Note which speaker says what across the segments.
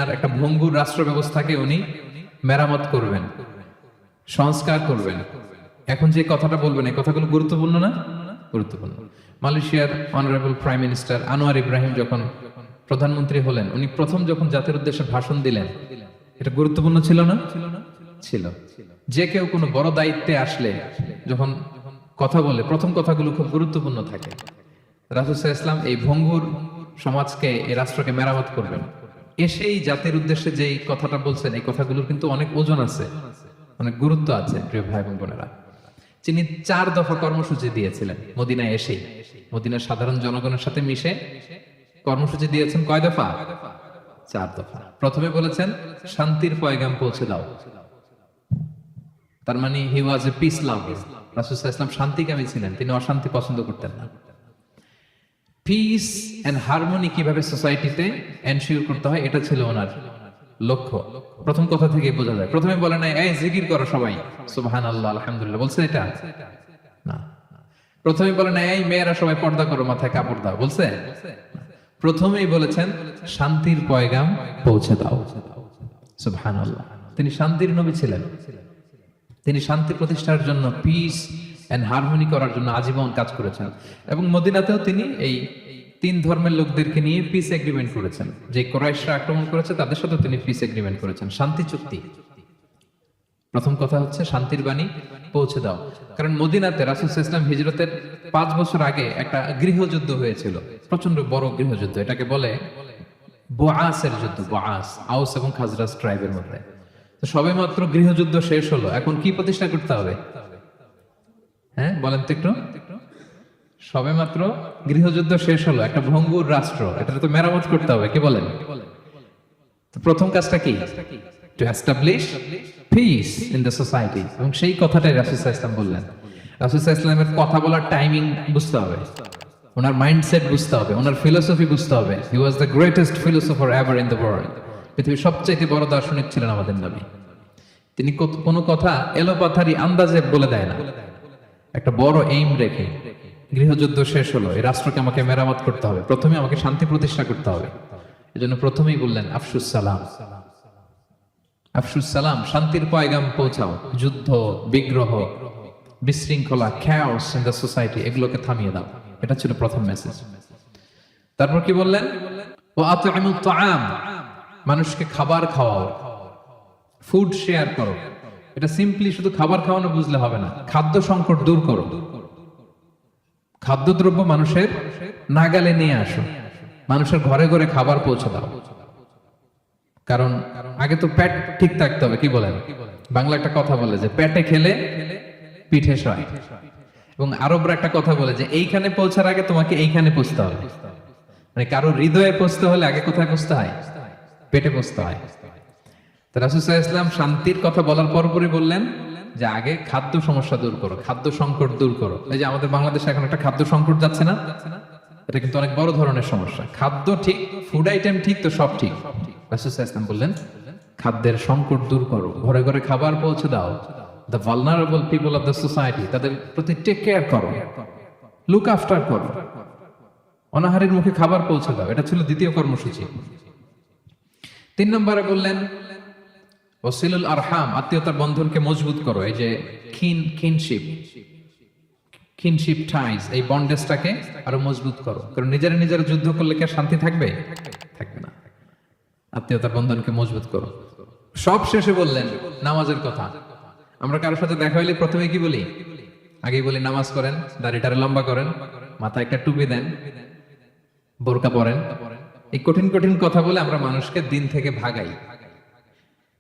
Speaker 1: আর একটা ভঙ্গুর রাষ্ট্র ব্যবস্থাকে উনি মেরামত করবেন, সংস্কার করবেন। এখন যে কথাটা বলবেন এই কথাগুলো গুরুত্বপূর্ণ না? গুরুত্বপূর্ণ। মালয়েশিয়ার honourable prime minister Anwar Ibrahim যখন প্রধানমন্ত্রী হলেন, উনি প্রথম যখন জাতির উদ্দেশ্যে ভাষণ দিলেন, এটা গুরুত্বপূর্ণ ছিল না? ছিল। যে কেউ কোনো বড় দায়িত্বে আসলে যখন কথা বলে প্রথম কথাগুলো খুব গুরুত্বপূর্ণ থাকে। রাসূল সাল্লাল্লাহু আলাইহি ওয়াসাল্লাম এই ভঙ্গুর সমাজকে, এই রাষ্ট্রকে মেরামত করবেন, এসেই জাতির উদ্দেশ্যে যে কথাটা বলছেন এই কথাগুলোর কিন্তু অনেক ওজন আছে, অনেক গুরুত্ব আছে। প্রিয় ভাই এবং বোনেরা, তিনি 4 দফা কর্মসূচি দিয়েছিলেন মদিনায় এসেই। মদিনার সাধারণ জনগণের সাথে মিশে কর্মসূচি দিয়েছেন কয় দফা? 4 দফা। প্রথমে বলেছেন শান্তির পয়গাম পৌঁছে দাও। তার মানে হি ওয়াজ এ পিস লাভার। রাসূল সাল্লাল্লাহু আলাইহি ওয়াসাল্লাম শান্তিকামী ছিলেন, তিনি অশান্তি পছন্দ করতেন না। পিস এন্ড হারমোনি কিভাবে সোসাইটিতে এনশিওর করতে হয় এটা ছিল ওনার লক্ষ্য। প্রথম কথা থেকে বোঝা যায়। প্রথমে বলে নাই এই জিকির করো সবাই সুবহানাল্লাহ আলহামদুলিল্লাহ, বলছে এটা না। প্রথমে বলে নাই এই মেয়েরা সবাই পর্দা করো, মাথায় কাপড় দাও, বলছে? প্রথমেই বলেছেন শান্তির পয়গাম পৌঁছে দাও। সুবহানাল্লাহ। তিনি শান্তির নবী ছিলেন। তিনি শান্তি প্রতিষ্ঠার জন্য, পিস এন্ড হারমোনি করার জন্য আজীবন কাজ করেছেন। এবং মদিনাতেও তিনি এই 3 ধর্মের লোকদেরকে নিয়ে পিস এগ্রিমেন্ট করেছেন। যে কুরাইশরা আক্রমণ করেছে তাদের সাথে তিনি পিস এগ্রিমেন্ট করেছেন, শান্তি চুক্তি। প্রথম কথা হচ্ছে শান্তির বাণী পৌঁছে দাও। কারণ মদিনাতে রাসূল সাল্লাল্লাহু আলাইহি ওয়াসাল্লাম হিজরতের 5 বছর আগে একটা গৃহযুদ্ধ হয়েছিল, প্রচন্ড বড় গৃহযুদ্ধ। এটাকে বলে বুআসের যুদ্ধ। বুআস আউস এবং খাজরাজ ট্রাইবের মধ্যে। তো সবেমাত্র গৃহযুদ্ধ শেষ হলো, এখন কি প্রতিষ্ঠা করতে হবে? হ্যাঁ বলেন তো একটু। সবেমাত্র গৃহযুদ্ধ শেষ হলো, একটা ভঙ্গুর রাষ্ট্র, এটা তো মেরামত করতে হবে। কি বলেন? তো প্রথম কাজটা কি? To establish piece in the society. এবং সেই কথাটাই রাসূল সাল্লাল্লাহু আলাইহি ওয়াসাল্লাম বললেন। রাসূল সাল্লাল্লাহু আলাইহি ওয়াসাল্লামের কথা বলার টাইমিং বুঝতে হবে, ওনার মাইন্ডসেট বুঝতে হবে, ওনার ফিলোসফি বুঝতে হবে। He was the greatest philosopher ever in the world. পৃথিবীর সবচেয়ে বড় দার্শনিক ছিলেন আমাদের নবী। তিনি কোনো কথা এলোপাথারি আন্দাজে বলে দেয় না, একটা বড় এইম রেখে। গৃহযুদ্ধ শেষ হলো, এই রাষ্ট্রকে আমাকে মেরামত করতে হবে, প্রথমে আমাকে শান্তি প্রতিষ্ঠা করতে হবে। এজন্য প্রথমেই বললেন আফশুস সালাম। আফশুস সালাম, শান্তির পয়গাম পৌঁছাও। যুদ্ধ, বিগ্রহ, বিশৃঙ্খলা, chaos in the society, এগুলোকে থামিয়ে দাও। এটা ছিল প্রথম মেসেজ। তারপর কি বললেন? ওয়া আত'ইমুত তাআম, মানুষকে খাবার খাওয়াও, ফুড শেয়ার করো। এটা সিম্পলি শুধু খাবার খাওয়ানো বুঝলে হবে না, খাদ্য সংকট দূর করো। খাদ্যদ্রব্য মানুষের নাগালে নিয়ে আসো, মানুষের ঘরে ঘরে খাবার পৌঁছে দাও। কারণ আগে তো পেট ঠিক থাকতে হবে। কি বলেন? বাংলা একটা কথা বলে যে পেটে খেলে পিঠে সয়। এবং আরবরা একটা কথা বলে যে এইখানে পৌঁছার আগে তোমাকে এইখানে পৌঁছতে হবে। মানে কারো হৃদয়ে পৌঁছতে হলে আগে কোথায় পৌঁছতে হয়? পেটে পৌঁছতে হয়। তো রাসূল সাল্লাল্লাহু আলাইহি ওয়াসাল্লাম শান্তির কথা বলার পরপরই বললেন যে আগে খাদ্য সমস্যা দূর করো, খাদ্য সংকট দূর করো। এই যে আমাদের বাংলাদেশে এখন একটা খাদ্য সংকট যাচ্ছে না, এটা কিন্তু অনেক বড় ধরনের সমস্যা। খাদ্য ঠিক, ফুড আইটেম ঠিক, তো সব ঠিক। রাসূল সাল্লাল্লাহু আলাইহি ওয়াসাল্লাম বললেন খাদ্যের সংকট দূর করো, ঘরে ঘরে খাবার পৌঁছে দাও। The vulnerable people of the society, তাদের প্রতি টেক কেয়ার করো, লুক আফটার করো, অনাহারের মুখে খাবার পৌঁছে দাও। এটা ছিল দ্বিতীয় কর্মসূচি। 3 নম্বরে বললেন ওয়াসিলুল আরহাম, আত্মীয়তার বন্ধনকে মজবুত করো। এই যে কিনশিপ টাইজ, এই বন্ডেজটাকে আরো মজবুত করো। কারণ নিজেরা নিজেরা যুদ্ধ করলে কি আর শান্তি থাকবে? থাকবে না। আত্মীয়তার বন্ধনকে মজবুত করো। সব শেষে বললেন নামাজের কথা। আমরা কারোর সাথে দেখা হইলে প্রথমে কি বলি? আগেই বলি নামাজ করেন, দাড়িটারে লম্বা করেন, মাথায় একটা টুপি দেন, বোরকা পরেন। এই কঠিন কঠিন কথা বলে আমরা মানুষকে দিন থেকে ভাগাই।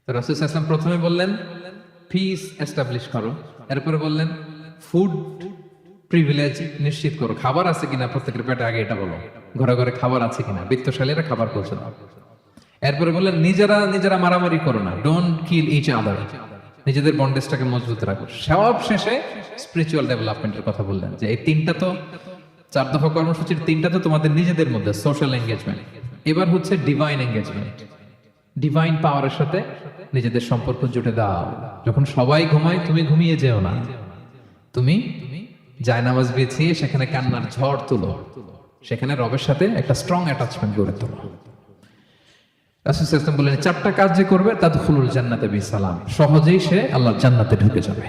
Speaker 1: তো রাসূল সাল্লাল্লাহু আলাইহি ওয়াসাল্লাম প্রথমে বললেন পিস এস্টাবলিশ করো। এরপরে বললেন ফুড প্রিভিলেজ নিশ্চিত করো, খাবার আছে কিনা প্রত্যেকের পেটে আগে এটা বলো, ঘরে ঘরে খাবার আছে কিনা, বিত্তশালীরা খাবার পৌঁছে দাও। এরপরে বললেন নিজেরা নিজেরা মারামারি করো না, ডোন্ট কিল ইচ আদার, নিজেদের বন্ডেজটাকে মজবুত রাখো। সব শেষে স্পিরিচুয়াল ডেভেলপমেন্টের কথা বললেন যে এই 3টা তো 4 দফা কর্মসূচির 3টা তো তোমাদের নিজেদের মধ্যে সোশ্যাল এঙ্গেজমেন্ট, এবার হচ্ছে ডিভাইন এঙ্গেজমেন্ট। ডিভাইন পাওয়ারের সাথে নিজেদের সম্পর্ক জুটে দাও। যখন সবাই ঘুমায় তুমি ঘুমিয়ে যেও না, তুমি জায়নামাজ বিছিয়ে সেখানে কান্নার ঝড় তুলো, সেখানে রবের সাথে একটা স্ট্রং অ্যাটাচমেন্ট গড়ে তোলো। রাসূল সাল্লাল্লাহু আলাইহি ওয়াসাল্লাম বললেন, চারটা কাজ যে করবে তাদখুলুল জান্নাতা বিসালাম, সহজেই সে আল্লাহর জান্নাতে ঢুকে যাবে।